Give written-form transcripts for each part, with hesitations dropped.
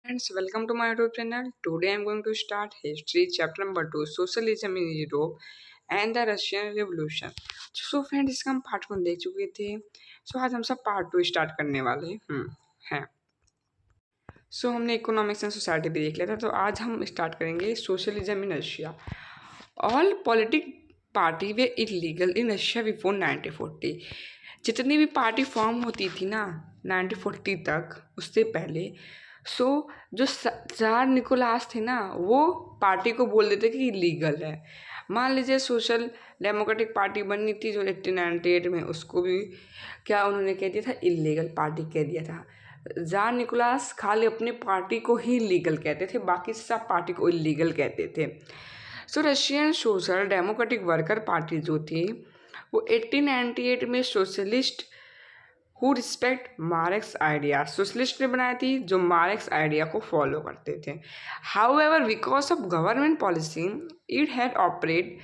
Friends, welcome to my YouTube channel. Today I am going to start history chapter number 2 Socialism in Europe and the Russian Revolution. So friend इसका हम part 1 देख चुके थे. आज हम सब part 2 start करने वाले हैं. हमने इकोनॉमिक्स एंड सोसाइटी भी देख लिया था. तो आज हम स्टार्ट करेंगे socialism in Russia. All politic party way illegal in Russia before 1940. जितनी भी पार्टी फॉर्म होती थी ना 1940 तक, उससे पहले जो जार निकोलास थे ना, वो पार्टी को बोल देते कि इलीगल है. मान लीजिए सोशल डेमोक्रेटिक पार्टी बननी थी जो 1898 में, उसको भी क्या उन्होंने कह दिया था, इलीगल पार्टी कह दिया था. जार निकोलास खाली अपनी पार्टी को ही लीगल कहते थे, बाकी सब पार्टी को इलीगल कहते थे. Russian social democratic worker party जो थी वो 1898 में socialist who respect marks idea, socialist ने बनाई थी जो मार्क्स आइडिया को फॉलो करते थे. However because of government policy it had operate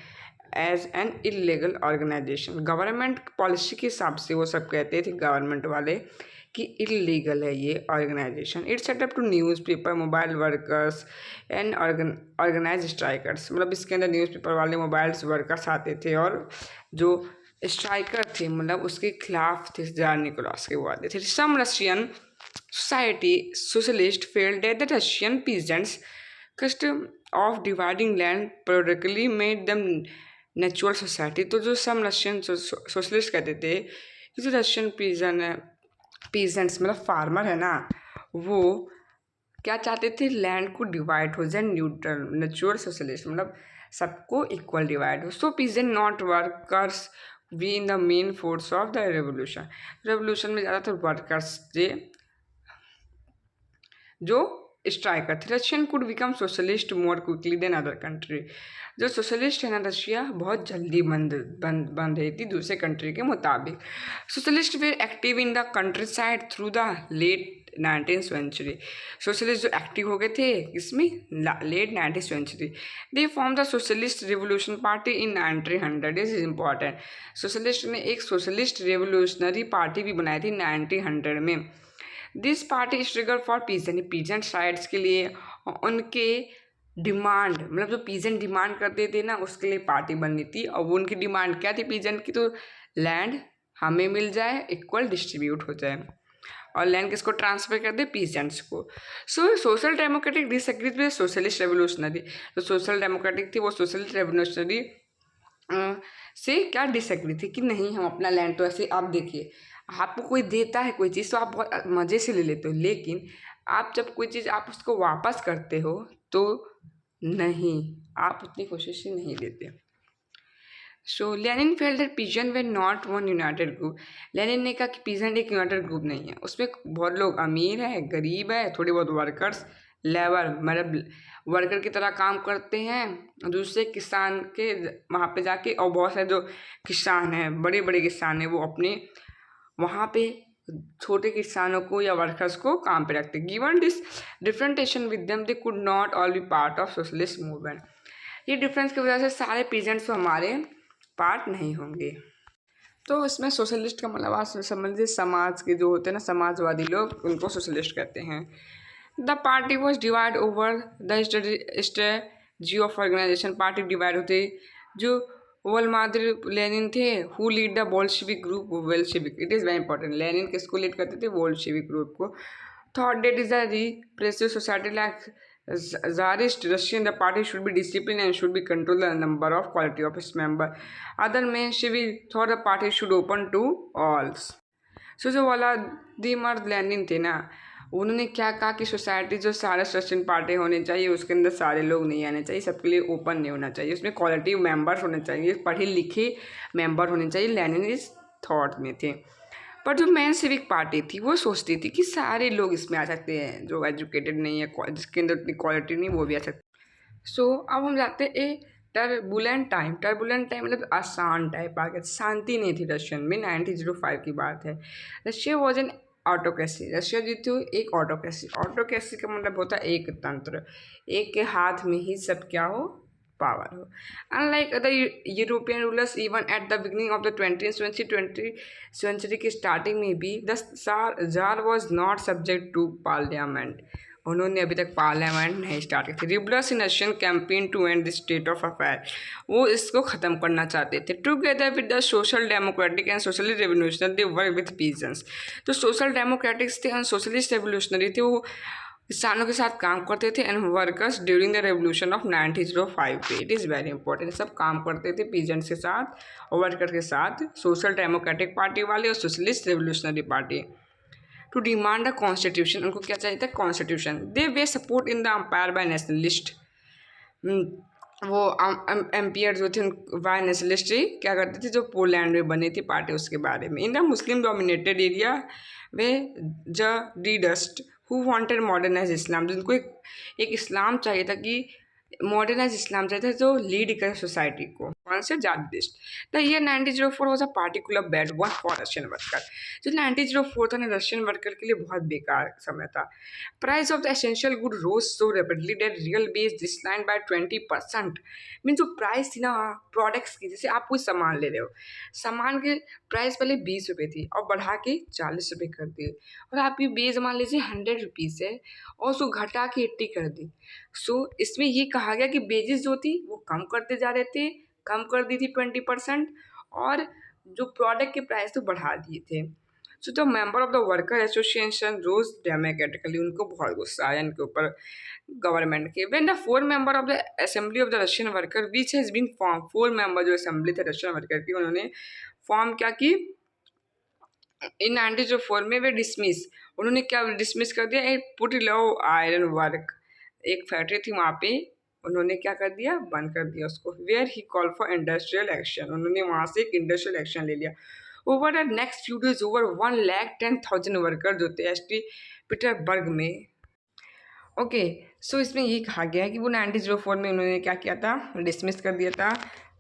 as an illegal organisation. Government policy के हिसाब से वो सब कहते थे गवर्नमेंट वाले कि इलीगल है ये organisation. It set up two newspaper, mobile workers and organise strikers. मतलब इसके अंदर न्यूज़पेपर वाले, मोबाइल्स वर्कर्स आते थे और जो स्ट्राइकर थे मतलब उसके खिलाफ थे जार निकोलास के, वो आते थे. Some Russian society socialist felt that the Russian peasants custom of dividing land productly made them natural society. तो जो सम रशियन सोशलिस्ट कहते थे कि जो रशियन पीजेंट्स मतलब फार्मर है ना, वो क्या चाहते थे, लैंड को डिवाइड हो जाए, न्यूट्रल नेचुरल सोशलिस्ट मतलब सबको इक्वल डिवाइड हो. So peasant not workers we in the main force of the revolution में ज़्यादातर वर्कर्स थे जो स्ट्राइकर थे. Russian could become socialist more quickly than other country. जो सोशलिस्ट है ना रशिया, बहुत जल्दी बन रही थी दूसरे कंट्री के मुताबिक. Socialist were active in the countryside through the late 19th century. Socialist जो एक्टिव हो गए थे इसमें late 19th century. They form the socialist revolution party in 1900. This is important. Socialist ने एक सोशलिस्ट रिवोल्यूशनरी पार्टी भी बनाई थी 1900 में. This party struggle for peasant sides के लिए उनके डिमांड, मतलब जो पीजेंट डिमांड करते थे ना उसके लिए पार्टी बननी थी. और वो उनकी डिमांड क्या थी पीजेंट की, तो लैंड हमें मिल जाए, इक्वल डिस्ट्रीब्यूट हो जाए और लैंड किसको ट्रांसफर कर दे, पीजेंट्स को. Social democratic disagreed with socialist revolutionary. जो सोशल डेमोक्रेटिक थी वो सोशलिस्ट रेवोल्यूशनरी से क्या डिसएग्री थी कि नहीं, हम अपना लैंड तो ऐसे, आप देखिए आपको कोई देता है कोई चीज़ तो आप बहुत मज़े से ले लेते हो, लेकिन आप जब कोई चीज़ आप उसको वापस करते हो तो नहीं, आप उतनी कोशिश ही नहीं देते. Lenin failed that peasant way not one United group. Lenin ने कहा कि पीजेंट एक यूनाइटेड ग्रुप नहीं है, उसमें बहुत लोग अमीर है, गरीब है, थोड़े बहुत वर्कर्स, लेबर मतलब वर्कर की तरह काम करते हैं दूसरे किसान के वहाँ पे जाके, और बहुत सारे जो किसान हैं, बड़े बड़े किसान हैं, वो अपने वहाँ पे छोटे किसानों को या वर्कर्स को काम पे रखते. Given this differentiation with them they could not all B part of socialist movement. ये डिफरेंस की वजह से सारे पीजेंट्स तो हमारे पार्ट नहीं होंगे. तो इसमें सोशलिस्ट का मतलब आप समझिए समाज के जो होते हैं ना, समाजवादी लोग, उनको सोशलिस्ट कहते हैं. The party was divide over the strategy of organisation. Party divide होते जो वोलमादिर लेनिन थे who lead the Bolshevik group. Bolshevik, it is very important. Lenin किसको लीड करते थे, बोल्शेविक ग्रुप को. Thought that is a repressive society like Tsarist Russian, the party should be disciplined and should be control the number of quality of its member. Other Menshevik thought the party should open to all. जो Vladimir Lenin थे ना, उन्होंने क्या कहा कि society जो सारे Russian party होनी चाहिए उसके अंदर सारे लोग नहीं आने चाहिए, सबके लिए ओपन नहीं होना चाहिए, उसमें क्वालिटी मेंबर्स होने चाहिए, पढ़े लिखे मेंबर होने चाहिए. लेनिन इस थॉट में थे. पर जो मेन सिविक पार्टी थी वो सोचती थी कि सारे लोग इसमें आ सकते हैं, जो एजुकेटेड नहीं है, जिसके अंदर उतनी क्वालिटी नहीं, वो भी आ सकते. अब हम जाते हैं टर्बुलेंट टाइम. टर्बुलेंट टाइम मतलब आसान टाइप आ गया, शांति नहीं थी रशियन में. 1905 की बात है. Russia was an autocracy. Russia जो थी एक ऑटोक्रेसी. ऑटोक्रेसी का मतलब होता है एक तंत्र, एक के हाथ में ही सब क्या हो, पावर हो. Unlike other European rulers, even at the beginning of the 20th century के स्टार्टिंग में भी the Tsar was not subject to parliament. उन्होंने अभी तक पार्लियामेंट नहीं स्टार्ट की थी। Liberals in Russian campaign to end the state of affair, वो इसको ख़त्म करना चाहते थे। Together with the social democratic and socially revolutionary they work with peasants. तो सोशल डेमोक्रेटिक्स थे एंड सोशलिस्ट रेवोल्यूशनरी थे, वो किसानों के साथ काम करते थे and workers during the revolution of 1905 पे। इट इज़ वेरी इंपॉर्टेंट, सब काम करते थे पीजेंट्स के साथ और वर्कर के साथ, सोशल डेमोक्रेटिक पार्टी वाले और socialist revolutionary party. To demand the constitution, उनको क्या चाहिए था? Constitution. They were support in the empire by nationalist, वो एम्पियर जो थे बाय नेशनलिस्ट क्या करते थे, जो पोलैंड में बनी थी पार्टी, उसके बारे में। In the Muslim dominated area were jadidist who wanted modernize Islam, जिनको एक इस्लाम चाहिए था कि मॉडर्नाइज इस्लाम चाहिए था जो लीड करे सोसाइटी को। कौन से? Jadidist. The year 1904 was a particular bad one for Russian worker. जो 1904 था ना, रशियन वर्कर के लिए बहुत बेकार समय था। Price of the essential good rose so rapidly that real base decline by 20%। Mean जो प्राइस थी ना प्रोडक्ट्स की, जैसे आप कुछ सामान ले रहे हो, सामान की प्राइस पहले 20 रुपये थी और बढ़ा के 40 रुपये कर दी, और आपकी बेस मान लीजिए 100 रुपीज़ है और उसको घटा के 80 कर दी। सो इसमें ये कहा गया कि बेजेस जो थी वो कम करते जा रहे थे, कम कर दी थी 20%, और जो प्रोडक्ट के प्राइस तो बढ़ा दिए थे। So the member of the worker association rose democratically, उनको बहुत गुस्सा आया इनके ऊपर गवर्नमेंट के। When the 4 member of the assembly of the Russian worker which has been form, 4 member जो असेंबली थे रशियन वर्कर की, उन्होंने फॉर्म क्या की इन 1904 में, वे डिसमिस, उन्होंने क्या डिसमिस कर दिया, एक पुट लव आयरन वर्क, एक फैक्ट्री थी वहाँ पे, उन्होंने क्या कर दिया, बंद कर दिया उसको। Where he call for industrial action, उन्होंने वहाँ से एक इंडस्ट्रियल एक्शन ले लिया। Over the next few days over 1,10,000 worker जो थे एसटी पीटरबर्ग में। ओके, सो इसमें ये कहा गया है कि वो 1904 में उन्होंने क्या किया था, डिसमिस कर दिया था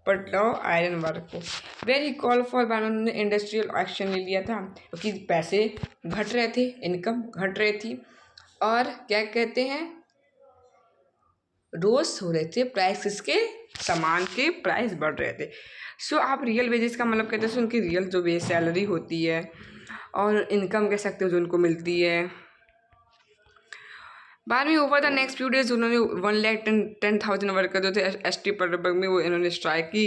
पटलव आयरन वर्क को। वेरी कॉल फॉर बाय, उन्होंने इंडस्ट्रियल एक्शन ले लिया था क्योंकि पैसे घट रहे थे, इनकम घट रही थी, और क्या कहते हैं, रोज हो रहे थे प्राइस, इसके सामान के प्राइस बढ़ रहे थे। सो आप रियल वेजेस का मतलब कहते हैं उनकी रियल जो बेस सैलरी होती है और इनकम कह सकते हो जो उनको मिलती है। बाद में over the next few days उन्होंने 1,10,000 वर्कर जो थे एसटी पीटरबर्ग में, वो इन्होंने स्ट्राइक की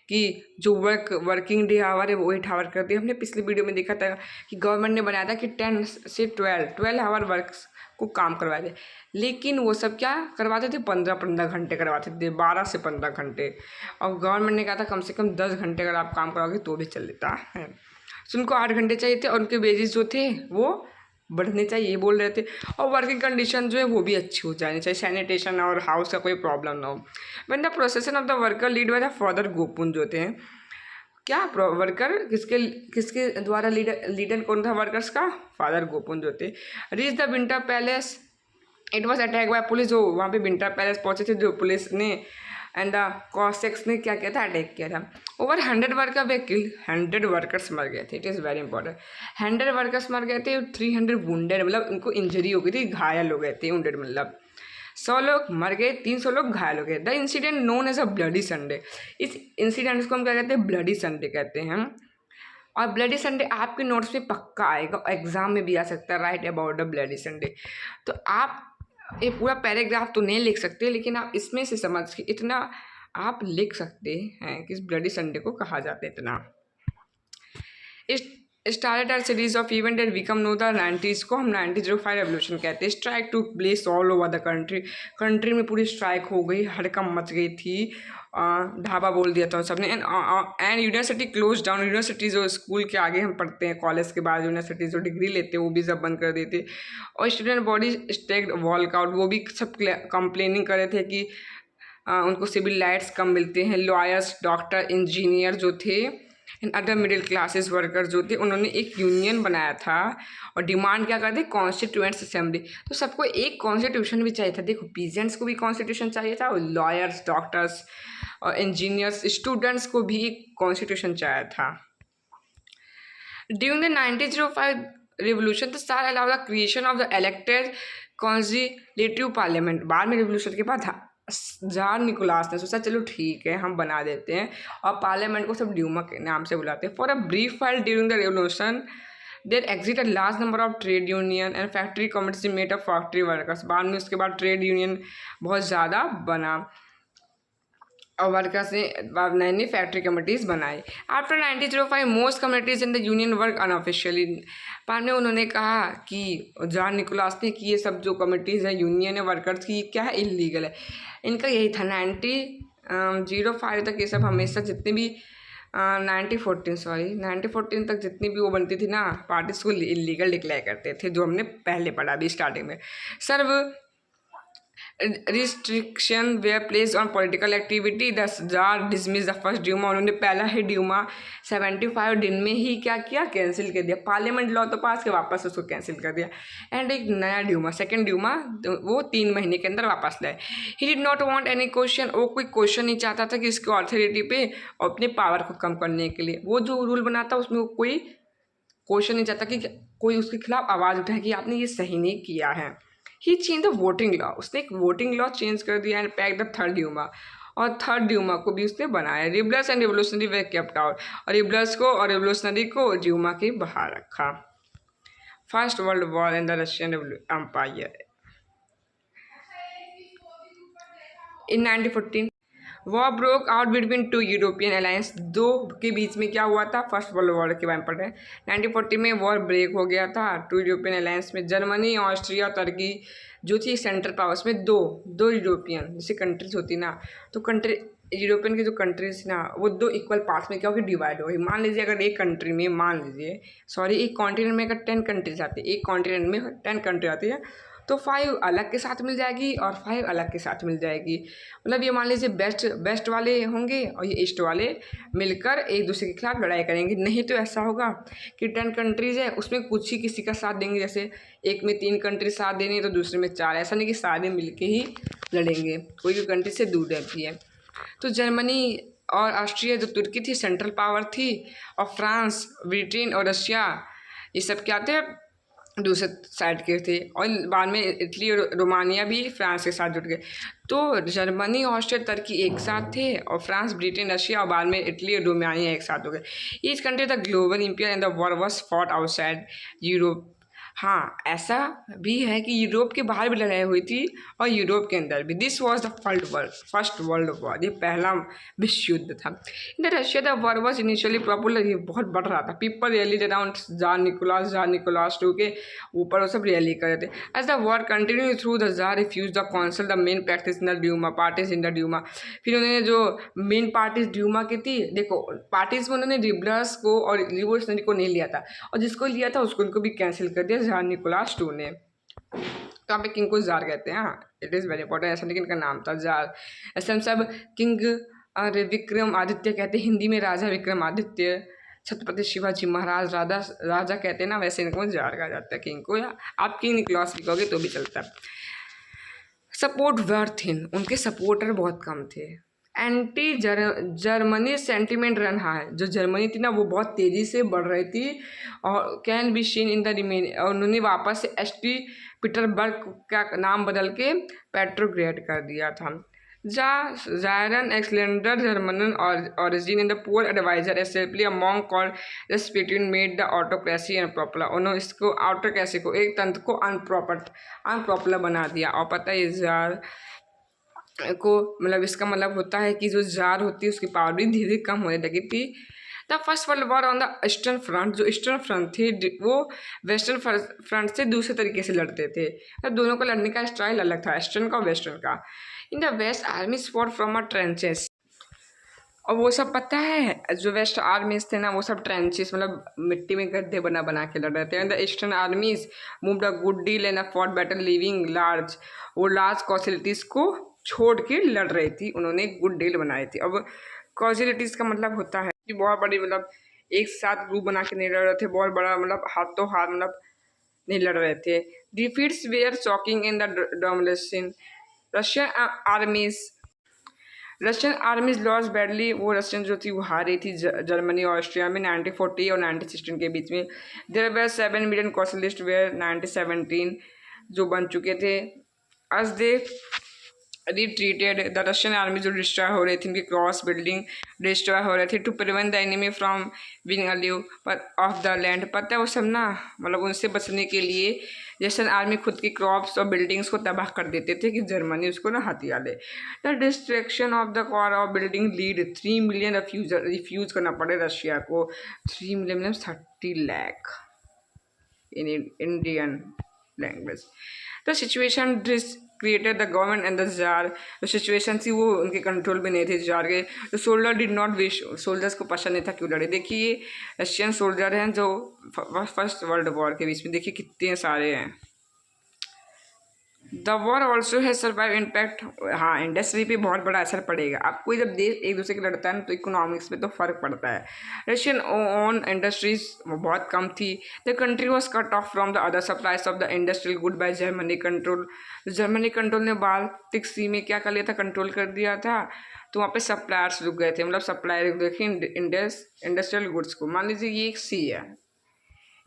कि जो वर्किंग डे आवर है वो 8 आवर कर दिया। हमने पिछले वीडियो में देखा था कि गवर्नमेंट ने बनाया था कि 10 से 12 आवर वर्क्स को काम करवाए थे, लेकिन वो सब क्या करवाते थे, 15-15 घंटे करवाते थे, 12 से 15 घंटे, और गवर्नमेंट ने कहा था कम से कम 10 घंटे अगर आप काम कराओगे तो भी चल देता है। सो उनको 8 घंटे चाहिए थे और उनके वेजेस जो थे वो बढ़ने चाहिए, ये बोल रहे थे, और वर्किंग कंडीशन जो है वो भी अच्छी हो जानी चाहिए, सैनिटेशन और हाउस का कोई प्रॉब्लम ना हो। When the procession of the worker lead by the father Gapon जो थे, क्या वर्कर किसके द्वारा लीडर कौन था वर्कर्स का, फादर गोपुन जो थे। Reach the winter palace, it was attack by police, जो वहाँ पे विंटर पैलेस पहुँचे थे जो पुलिस ने एंड द कॉसेक्स ने क्या किया था, अटैक किया था। ओवर 100 वर्कर वे किल्ड, 100 वर्कर्स मर गए थे, it is very important. 100 workers मर गए थे, 300 वुंडेड, मतलब उनको इंजरी हो गई थी, घायल हो गए थे, वुंडेड मतलब 100 लोग मर गए, 300 लोग घायल हो गए। The incident known as a bloody Sunday, इस इंसिडेंट को हम क्या कहते हैं, ब्लडी संडे कहते हैं। और ब्लडी संडे आपके नोट्स में पक्का आएगा, एग्जाम में भी आ सकता है, right about the bloody Sunday. तो आप ये पूरा पैराग्राफ तो नहीं लिख सकते, लेकिन आप इसमें से समझ के इतना आप लिख सकते हैं कि इस ब्लडी संडे को कहा जाता है इतना। इस started are series of event and become known the 90s को हम 1905 रेवोल्यूशन कहते हैं। Strike took place all over the country में पूरी स्ट्राइक हो गई, हड़कंप मच गई थी, ढाबा बोल दिया था सबने। And university close down, university जो स्कूल के आगे हम पढ़ते हैं, कॉलेज के बाद यूनिवर्सिटी जो डिग्री लेते हैं वो भी सब बंद कर देते। और स्टूडेंट बॉडी स्टेक्ड वॉलआउट, वो भी सब कंप्लेनिंग कर रहे थे कि उनको सिविल राइट्स कम मिलते हैं। लॉयर्स, डॉक्टर, इंजीनियर जो थे and other middle classes worker जो थे, उन्होंने एक यूनियन बनाया था और डिमांड क्या करते, कॉन्स्टिट्यूएंट्स असेंबली। तो सबको एक कॉन्स्टिट्यूशन भी चाहिए था, देखो पीजेंट्स को भी कॉन्स्टिट्यूशन चाहिए था और लॉयर्स, डॉक्टर्स और इंजीनियर्स, स्टूडेंट्स को भी एक कॉन्स्टिट्यूशन चाहिए था। During the 1905 revolution the tsar allow the creation of the elected consultative parliament. बाद में रिवोल्यूशन के बाद जार निकोलास ने सोचा चलो ठीक है हम बना देते हैं, और पार्लियामेंट को सब ड्यूमा के नाम से बुलाते हैं। For a brief while during the revolution there exist a large number of trade union and factory committees made up factory workers. बाद में उसके बाद ट्रेड यूनियन बहुत ज़्यादा बना और वर्कर्स ने नई नई फैक्ट्री कमिटीज़ बनाई। After 1905 most communities in the union work unofficially. बाद में उन्होंने कहा कि जॉन निकोलस ने कि ये सब जो कमिटीज़ है यूनियन है वर्कर्स की, क्या है, इलीगल है। इनका यही था 1905 तक ये सब हमेशा जितने भी 1914 तक जितनी भी वो बनती थी ना पार्टीज को इलीगल डिक्लेयर करते थे, जो हमने पहले पढ़ा भी स्टार्टिंग में। Severe restriction were placed on political activity. The tsar dismiss the first Duma. उन्होंने पहला ही ड्यूमा 75 दिन में ही क्या किया, कैंसिल कर दिया। पार्लियामेंट लॉ तो पास के वापस उसको कैंसिल कर दिया। एंड एक नया ड्यूमा, सेकेंड ड्यूमा, वो 3 महीने के अंदर वापस लाए। He did not want any question. वो कोई क्वेश्चन नहीं चाहता था कि इसके ऑथोरिटी पे और अपने पावर को कम करने के लिए। वो जो रूल बनाता उसमें वो कोई क्वेश्चन नहीं चाहता कि कोई उसके खिलाफ आवाज़ उठाए कि आपने ये सही नहीं किया है। He change the voting law. उसने एक वोटिंग लॉ चेंज कर दिया and pack the third Duma. और थर्ड ड्यूमा को भी उसने बनाया। Liberals and revolutionary were kept out. और रिबलर्स को और रिवोल्यूशनरी को ड्यूमा के बाहर रखा। First world war in the Russian empire in 1914 war broke out between two European alliance. दो के बीच में क्या हुआ था, फर्स्ट वर्ल्ड वॉर के बारे में पढ़े। 1940 में वॉर ब्रेक हो गया था टू यूरोपियन अलायंस में। जर्मनी, ऑस्ट्रिया, तुर्की जो थी सेंट्रल पावर्स में, दो यूरोपियन जैसे कंट्रीज होती ना, तो कंट्री यूरोपियन की जो कंट्रीज ना वो 2 इक्वल पार्ट्स में क्या होगी, डिवाइड हो गई। मान लीजिए अगर एक कंट्री में, मान लीजिए सॉरी एक कॉन्टिनेंट में अगर 10 कंट्रीज आती है, एक कॉन्टिनेंट में 10 कंट्री आती है, तो 5 अलग के साथ मिल जाएगी और 5 अलग के साथ मिल जाएगी। मतलब ये मान लीजिए वेस्ट वाले होंगे और ये ईस्ट वाले मिलकर एक दूसरे के खिलाफ लड़ाई करेंगे। नहीं तो ऐसा होगा कि 10 कंट्रीज है उसमें कुछ ही किसी का साथ देंगे, जैसे एक में 3 कंट्री साथ देनी है तो दूसरे में 4। ऐसा नहीं कि सारे मिलके ही लड़ेंगे, कोई भी कंट्री से दूर रहती है। तो जर्मनी और ऑस्ट्रिया जो तुर्की थी सेंट्रल पावर थी, और फ्रांस, ब्रिटेन और रशिया ये सब क्या थे, दूसरे साइड के थे। और बाद में इटली और रोमानिया भी फ्रांस के साथ जुट गए। तो जर्मनी, ऑस्ट्रिया, तुर्की एक साथ थे और फ्रांस, ब्रिटेन, रशिया और बाद में इटली और रोमानिया एक साथ हो गए। Each country the global empire and the war was fought outside Europe. हाँ, ऐसा भी है कि यूरोप के बाहर भी लड़ाई हुई थी और यूरोप के अंदर भी। This was the first world war. ये पहला विश्व युद्ध था। In the Russia the war was initially popular. ये बहुत बढ़ रहा था। People rallied around Tsar Nicholas two के ऊपर वो सब रियली कर रहे थे। As the war continue through the Tsar refuse the council the main practice in the Duma parties in the Duma. फिर उन्होंने जो मेन पार्टीज ड्यूमा की थी, देखो पार्टीज में उन्होंने रिबलर्स को और रिवोल्यूशनरी को नहीं लिया था, और जिसको लिया था उसको उनको भी कैंसिल कर दिया जार निकोलास टू ने। तो आप किंग को जार कहते हैं। हाँ, इट इज़ वेरी इंपॉर्टेंट। ऐसा लेकिन इनका नाम था जार। ऐसे हम सब किंग विक्रम आदित्य कहते हैं, हिंदी में राजा विक्रमादित्य, छत्रपति शिवाजी महाराज राजा कहते हैं ना, वैसे इनको जार कहा जाता है किंग को, या आप किंग निकोलास भी कहोगे तो भी चलता है। सपोर्ट वर थिन, उनके सपोर्टर बहुत कम थे। Anti Germany sentiment run high, जो जर्मनी थी ना वो बहुत तेज़ी से बढ़ रही थी और can be seen in the remain. और उन्होंने वापस से एसटी पीटरबर्ग का नाम बदल के पेट्रोग्रेड कर दिया था। जायरन एक्सलेंडर German origin in the poor advisor assembly among called Rasputin made the autocracy unpopular। उन्होंने इसको ऑटोक्रेसी को, एक तंत्र को अनपॉपुलर बना दिया। और पता है जार को मतलब इसका मतलब होता है कि जो जार होती है उसकी पावर भी धीरे धीरे कम होने लगी थी। The first world war on the eastern front, जो ईस्टर्न फ्रंट थे वो वेस्टर्न फ्रंट से दूसरे तरीके से लड़ते थे। तो दोनों का लड़ने का स्टाइल अलग था, ईस्टर्न का वेस्टर्न का। In the west armies fought from a trenches, और वो सब पता है जो वेस्ट आर्मीज थे ना वो सब ट्रेंचेस मतलब मिट्टी में गड्ढे बना बना के लड़ रहे थे। And the eastern आर्मीज moved a good deal and fought battle living large, वो लार्ज कॉसिलिटीज़ को छोड़ के लड़ रही थी। उन्होंने गुड डील बनाई थी। अब कॉजिलिटीज़ का मतलब होता है कि बहुत बड़ी मतलब एक साथ ग्रुप बना के नहीं लड़ रहे थे, बहुत बड़ा मतलब हाथों हाथ मतलब नहीं लड़ रहे थे। Defeats were shocking in the domination Russian armies lost badly. वो रशियन जो थी वो हार रही थी जर्मनी और ऑस्ट्रिया में 1940 और 1916 के बीच में। देयर वर 7 मिलियन कॉसलिस्ट वेयर 1917 जो बन चुके थे। अस दे retreated. The Russian army जो डिस्ट्रॉय हो रही थी, उनकी क्रॉस बिल्डिंग डिस्ट्रॉय हो रहे थे to prevent the enemy from being alive पर ऑफ द लैंड। पता है वो सब ना, मतलब उनसे बचने के लिए रशियन आर्मी खुद की क्रॉप्स और बिल्डिंग्स को तबाह कर देते थे कि जर्मनी उसको ना हथियार दे। The destruction of the core of building lead 3 million refuse करना पड़े रशिया को। 3 मिलियन मतलब 30 lakh in Indian language. The situation created the government and the czar. जो सिचुएशन थी वो उनके कंट्रोल में नहीं थे जार के। तो soldier did not wish, soldiers को पसंद नहीं था क्यों लड़े। देखिए ये रशियन सोल्जर हैं जो फर्स्ट वर्ल्ड वॉर के बीच में, देखिए कितने सारे हैं। द वॉर ऑल्सो है सर्वाइव इम्पैक्ट। हाँ, इंडस्ट्री पे बहुत बड़ा असर पड़ेगा। आप कोई जब देश एक दूसरे के लड़ता है ना तो इकोनॉमिक्स पे तो फ़र्क पड़ता है। रशियन ओन इंडस्ट्रीज बहुत कम थी। The country was cut off from the other supplies of the industrial good by Germany control. Germany control ने बाल्टिक सी में क्या कर लिया था, कंट्रोल कर दिया था। तो वहाँ पे सप्लायर्स रुक गए थे, मतलब सप्लाई रुक गए थे इंडस्ट्रियल गुड्स को। मान लीजिए ये एक सी है,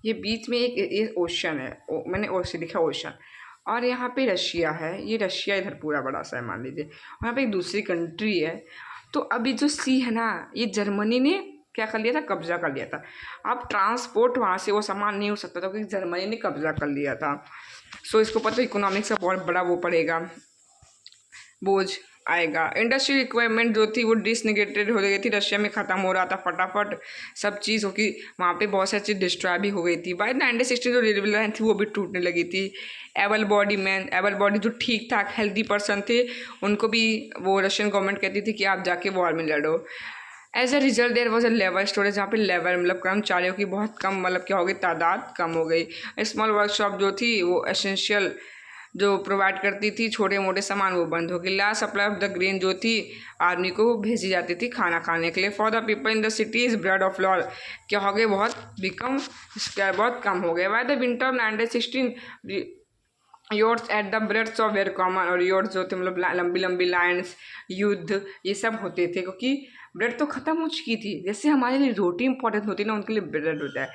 ये बीच में एक ओशन है, मैंने ओशन लिखा ओशन, और यहाँ पे रशिया है, ये रशिया इधर पूरा बड़ा सा है मान लीजिए, यहाँ पे एक दूसरी कंट्री है। तो अभी जो सी है ना, ये जर्मनी ने क्या कर लिया था, कब्जा कर लिया था। अब ट्रांसपोर्ट वहाँ से वो सामान नहीं हो सकता था क्योंकि जर्मनी ने कब्जा कर लिया था। सो इसको पता इकोनॉमिक्स का बहुत बड़ा वो पड़ेगा, बोझ आएगा। इंडस्ट्रियल इक्विपमेंट जो थी वो डिसनेगेटेड हो गई थी, रशिया में ख़त्म हो रहा था फटाफट सब चीज़, होगी वहाँ पे बहुत सारी चीज़ डिस्ट्रॉय भी हो गई थी। बाय 1960 जो रेलवे लाइन थी वो भी टूटने लगी थी। एबल बॉडी जो ठीक ठाक हेल्दी पर्सन थे उनको भी वो रशियन गवर्नमेंट कहती थी कि आप जाके वॉर में लड़ो। As a result there was a labour shortage, जहाँ पे लेबर मतलब कर्मचारियों की बहुत कम, मतलब क्या हो गई, तादाद कम हो गई। स्मॉल वर्कशॉप जो थी वो एसेंशियल जो प्रोवाइड करती थी छोटे मोटे सामान वो बंद हो गई। Last supply of the grain जो थी आर्मी को भेजी जाती थी खाना खाने के लिए। For the people in the cities bread of flour क्या हो गए, बहुत कम हो गए। By the winter 1916 riots at the breads of were common, और योर्स जो थे मतलब लंबी लंबी लाइन्स, युद्ध ये सब होते थे क्योंकि ब्रेड तो ख़त्म हो चुकी थी। जैसे हमारे लिए रोटी इंपॉर्टेंट होती है ना, उनके लिए ब्रेड होता है।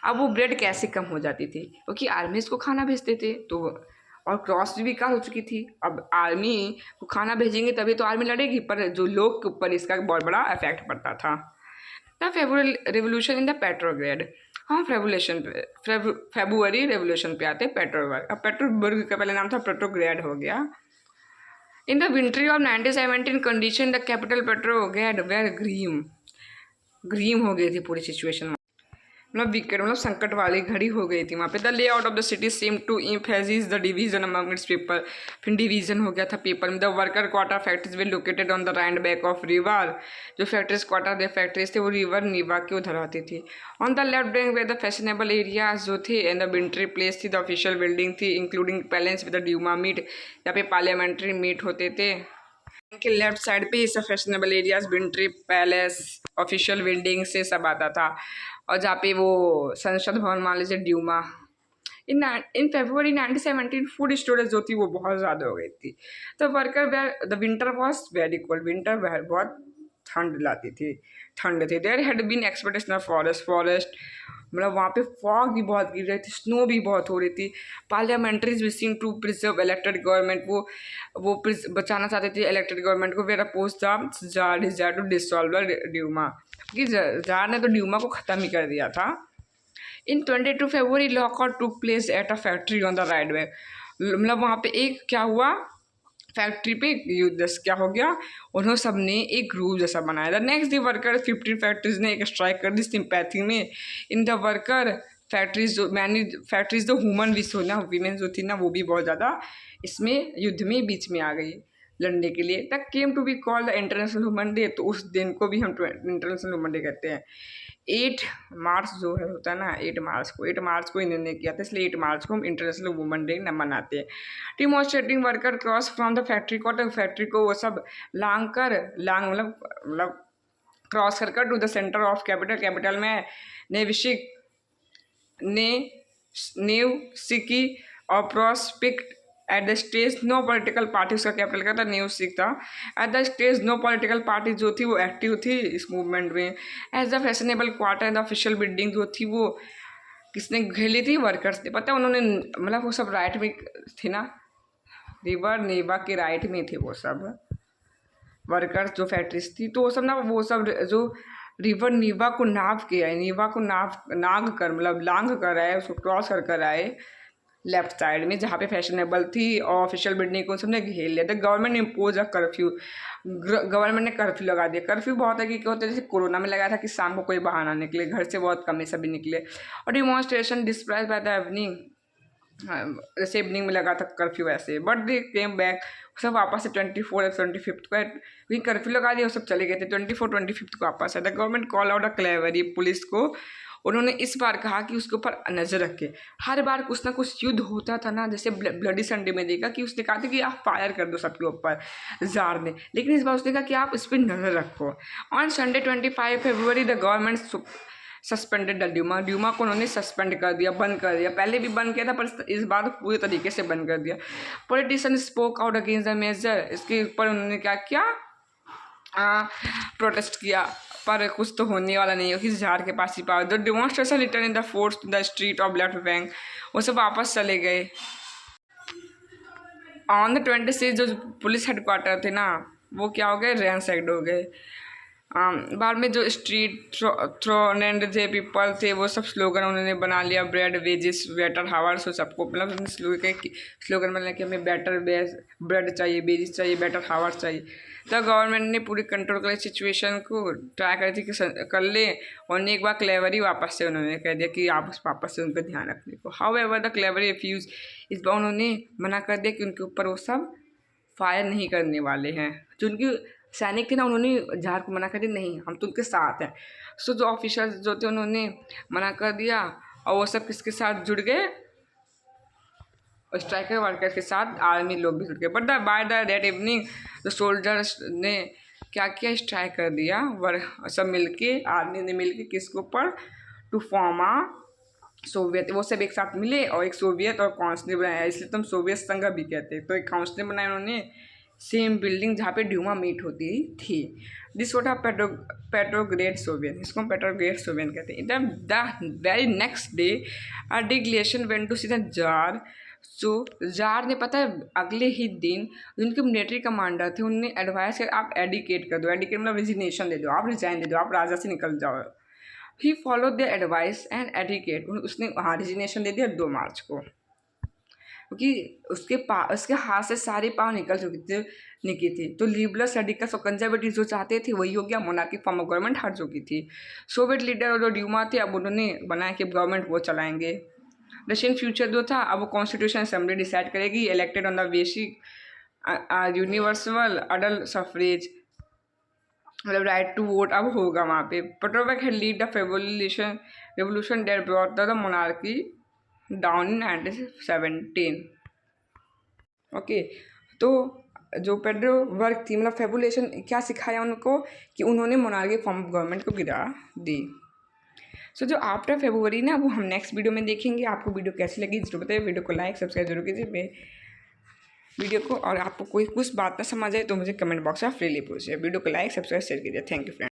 अब वो ब्रेड कैसे कम हो जाती थी क्योंकि आर्मीज को खाना भेजते थे, तो और क्रॉस भी बेकार हो चुकी थी। अब आर्मी को खाना भेजेंगे तभी तो आर्मी लड़ेगी, पर जो लोग के ऊपर इसका बहुत बड़ा इफेक्ट पड़ता था। The February revolution in the Petrograd, हम फेब्रुअरी रेवोल्यूशन पे आते हैं पेट्रोबर्ग। अब पेट्रोबर्ग का पहले नाम था पेट्रोग्रेड हो गया। In the wintry of 1917 condition the capital Petrograd were grim हो गई थी पूरी सिचुएशन, मतलब विकेट मतलब संकट वाली घड़ी हो गई थी वहाँ पे। The layout of the city same to emphasis the division among its people, फिर डिवीजन हो गया था पीपल में। The worker quarter factories were located on the right bank of river, जो फैक्ट्रीज क्वार्टर फैक्ट्रीज थे वो रिवर नीवा के उधर आती थी। On the left bank were the fashionable areas जो थे एंड द विंट्री प्लेस थी, द ऑफिशियल बिल्डिंग थी including palace with the Dumas meet, यहाँ पे पार्लियामेंट्री मीट होते थे। के लेफ्ट साइड पे सब fashionable areas, विंट्री palace, official building से सब आता था, और जहाँ पे वो संसद भवन मान लीजिए Duma. In February 1917 food storage जो थी वो बहुत ज़्यादा हो गई थी। तो worker were the winter was very cold, winter बहुत ठंड लाती थी, ठंड थी। There had been expectation of forest मतलब वहाँ पे फॉग भी बहुत गिर रही थी, स्नो भी बहुत हो रही थी। Parliamentaries wishing to preserve elected government, वो बचाना चाहते थे इलेक्टेड गवर्नमेंट को। Were oppose the tsar desire to dissolve the Duma, क्योंकि जार ने तो ड्यूमा को ख़त्म ही कर दिया था। In 22 February lockout took place at a factory on the right way, मतलब वहाँ पे एक क्या हुआ, फैक्ट्री पे युद्ध क्या हो गया, उन्होंने सब ने एक ग्रुप जैसा बनाया। The next day worker 15 factories ने एक स्ट्राइक कर दी सिंपैथी में। इन द वर्कर फैक्ट्रीज जो मैनी फैक्ट्रीज जो ह्यूमन विश हो ना, वीमेन जो थी ना वो भी बहुत ज़्यादा इसमें युद्ध में बीच में आ गई लड़ने के लिए। तक came to be call the international human day, तो उस दिन को भी हम इंटरनेशनल ह्यूमन डे कहते हैं। 8 मार्च जो है होता है ना, 8 मार्च को इन्होंने किया था, इसलिए 8 मार्च को हम इंटरनेशनल वुमेन डे न मनाते हैं। Demonstrating worker cross from the factory quarter, फैक्ट्री को वो सब मतलब क्रॉस कर to the centre of capital में नेविशिक नेवसिकी और prospect at the stage no political party, उसका कैपिटल का था न्यूसिक था। At the stage no political party जो थी वो एक्टिव थी इस मूवमेंट में। As the fashionable quarter the official building जो थी वो किसने घेर ली थी, वर्कर्स ने। पता है उन्होंने मतलब वो सब राइट में थे ना, रिवर नीवा के राइट में थे वो सब वर्कर्स जो फैक्ट्रीज थी, तो वो सब ना वो सब जो रिवर नीवा को नाव किया है, नीवा को नाग कर मतलब लांग कर आए, उसको क्रॉस कर आए लेफ्ट साइड में जहाँ पे फैशनेबल थी और ऑफिशियल बिल्डिंग को सबने घेर लिया। द गवर्नमेंट ने इम्पोज अ कर्फ्यू, गवर्नमेंट ने कर्फ्यू लगा दिया। कर्फ्यू बहुत है कि क्या होता है, जैसे कोरोना में लगाया था कि शाम को कोई बाहर ना निकले, घर से बहुत कम ही सभी निकले। और डिमॉन्स्ट्रेशन डिस्प्राइज बाय द इवनिंग, जैसे इवनिंग में लगा था कर्फ्यू वैसे, बट दे केम बैक, सब वापस से 24 और 25 को कर्फ्यू लगा दिया, सब चले गए थे 24 25 को वापस है। The government call out a cavalry, police को उन्होंने इस बार कहा कि उसके ऊपर नज़र रखे। हर बार कुछ ना कुछ युद्ध होता था ना, जैसे ब्लडी संडे में देखा कि उसने कहा था कि आप फायर कर दो सबके ऊपर जार ने, लेकिन इस बार उसने कहा कि आप इस पर नज़र रखो। On Sunday 25 February the government suspended the Duma को उन्होंने सस्पेंड कर दिया, बंद कर दिया। पहले भी बंद किया था पर इस बार पूरे तरीके से बंद कर दिया। Politician spoke out against the major, इसके ऊपर उन्होंने क्या किया, प्रोटेस्ट किया, पर कुछ तो होने वाला नहीं है कि जार के पास ही power. The demonstration return in the force to the street of left bank, वो सब वापस चले गए। ऑन द 26 जो पुलिस हेडक्वार्टर थे ना, वो क्या हो गए, रैंसैक्ड हो गए। बाद में जो स्ट्रीट थ्रोन एंड जे पीपल थे, वो सब स्लोगन उन्होंने बना लिया, ब्रेड वेजेस बेटर हावर्स, वो सबको मतलब स्लोगन बना कि हमें बेटर ब्रेड चाहिए, वेजेस चाहिए, बेटर हावर्स चाहिए। तो गवर्नमेंट ने पूरी कंट्रोल कर सिचुएशन को ट्राई करी थी कि कर ले, और एक बार क्लेवरी वापस से उन्होंने कह दिया कि आप वापस से उन पर ध्यान रखने को। हाउ एवर द क्लेवरी रिफ्यूज, इस बार उन्होंने मना कर दिया कि उनके ऊपर वो सब फायर नहीं करने वाले हैं। जो उनकी सैनिक थे ना, उन्होंने जार को मना कर दिया, नहीं हम तो उनके साथ हैं। सो जो ऑफिसर्स जो थे उन्होंने मना कर दिया, और वो सब किसके साथ जुड़ गए, स्ट्राइकर वर्कर्स के साथ आर्मी लोग भी जुड़ गए। But by the date evening the soldiers ने क्या किया, स्ट्राइक कर दिया, सब मिलके, आर्मी ने मिलके किसके ऊपर, टू फॉर्म आ सोवियत, वो सब एक साथ मिले और एक सोवियत और काउंसिल बनाया, इसलिए तुम सोवियत संघ भी कहते हैं। तो एक काउंसिल बनाया उन्होंने, सेम बिल्डिंग जहाँ पे ड्यूमा मीट होती थी। दिस वोट पेट्रोग्रेड सोवियत, इसको पेट्रोग्रेड सोवियत कहते हैं। The very next day a delegation went to see the tsar. So tsar ने पता है अगले ही दिन उनके मिलिट्री कमांडर थे, उन्होंने एडवाइस किया आप एडिकेट कर दो, एडिकेट मतलब रिजिग्नेशन दे दो, आप रिजाइन दे दो, आप राजा से निकल जाओ। He follow the advice and abdicate, उसने हाँ रिजिग्नेशन दे दिया 2 मार्च को, क्योंकि उसके हाथ से सारे पाँव निकल चुकी थी। तो लिबरल्स रेडिकल्स और कंजर्वेटिव जो चाहते थे वही हो गया, मोनार्की फॉर्म ऑफ गवर्नमेंट हट चुकी थी। सोवियत लीडर और जो ड्यूमा थे, अब उन्होंने बनाया कि गवर्नमेंट वो चलाएंगे। रशियन फ्यूचर जो था, अब वो कॉन्स्टिट्यूशन असेंबली डिसाइड करेगी, elected on the basic universal adult suffrage, मतलब राइट टू वोट अब होगा वहाँ पे। Petrovic had lead the revolution that brought the monarchy down in 1917। Okay, तो जो पेड्रो वर्क थी, मतलब फेबुलेशन क्या सिखाया उनको, कि उन्होंने मोनार्की फॉर्म ऑफ गवर्नमेंट को गिरा दी। सो जो आफ्टर फेब्रुवरी ना, वो हम नेक्स्ट वीडियो में देखेंगे। आपको वीडियो कैसी लगी जरूर बताइए, वीडियो को लाइक सब्सक्राइब जरूर कीजिए वीडियो को, और आपको कोई कुछ बात ना समझ आए तो मुझे कमेंट बॉक्स में फ्रीली पूछिए। वीडियो को लाइक सब्सक्राइब शेयर कीजिए। Thank you friend.